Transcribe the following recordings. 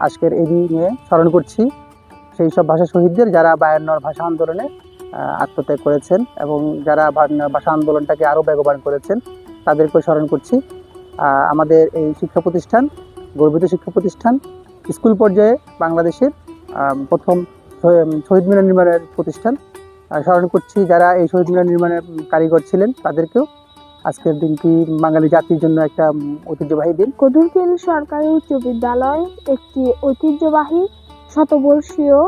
আজকের এই দিনে স্মরণ করছি সেই সব ভাষা শহীদদের যারা 52 ভাষা আন্দোলনে আত্মত্যাগ করেছেন এবং যারা ভাষা আন্দোলনটাকে আরও বেগবান করেছেন তাদেরকে স্মরণ করছি। আমাদের এই শিক্ষা প্রতিষ্ঠান গর্বিত শিক্ষা প্রতিষ্ঠান, স্কুল পর্যায়ে বাংলাদেশের প্রথম শহীদ মিনার নির্মাণের প্রতিষ্ঠান। স্মরণ করছি যারা এই শহীদ মিনার নির্মাণের কারিগর ছিলেন তাদেরকেও। আজকের দিনটি বাঙালি জাতির জন্য একটা ঐতিহ্যবাহী দিন। কদুরকিল সরকারি উচ্চ বিদ্যালয় একটি ঐতিহ্যবাহী শতবর্ষীয়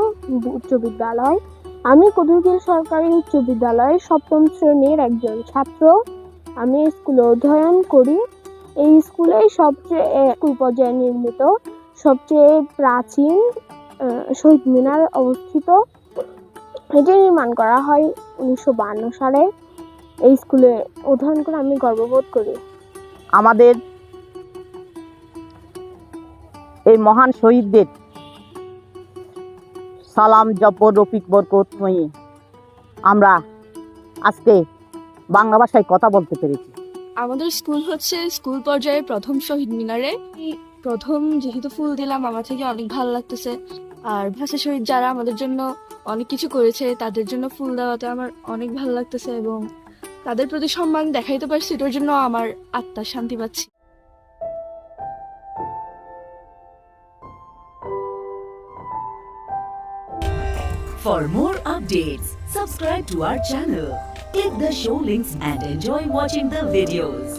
উচ্চ বিদ্যালয়। আমি কদুরকিল সরকারি উচ্চ বিদ্যালয়ে 7ম শ্রেণীর একজন ছাত্র। আমি স্কুলে অধ্যয়ন করি। এই স্কুলে স্কুল পর্যায়ে নির্মিত সবচেয়ে প্রাচীন শহীদ মিনার অবস্থিত। এটি নির্মাণ করা হয় 1952 সালে। এই স্কুলে অধ্যয়ন করে আমি গর্ববোধ করি। আমাদের এই মহান শহীদদের সালাম জব্বর রফিক বরকতময়ী আমরা আজকে বাংলা ভাষায় কথা বলতে পেরেছি। আমাদের স্কুল হচ্ছে স্কুল পর্যায়ে প্রথম শহীদ মিনারে প্রথম যেহেতু ফুল দিলাম, আমার থেকে অনেক ভালো লাগতেছে। আর ভাষা শহীদ যারা আমাদের জন্য অনেক কিছু করেছে তাদের জন্য ফুল দেওয়াতে আমার অনেক ভালো লাগতেছে এবং তাদের প্রতি সম্মান দেখাইতে পারছি, এটার জন্য আমার আত্মার শান্তি পাচ্ছি। For more updates, subscribe to our channel, click the show links and enjoy watching the videos.